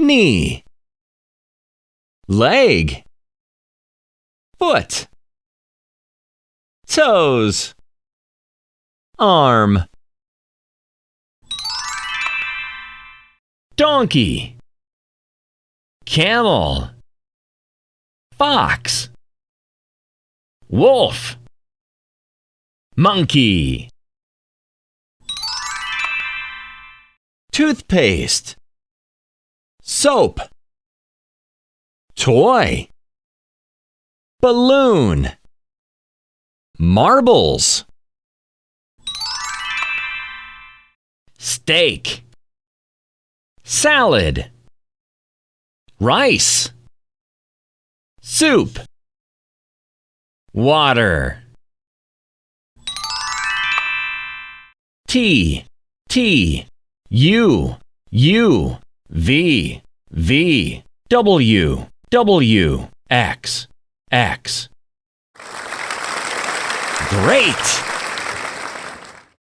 knee, leg, foot, toes, arm, donkey, camel, fox, wolf, monkey, toothpaste, soap, toy, balloon, marbles, steak, salad, rice, soup, water, T, U, V, W, X. Great!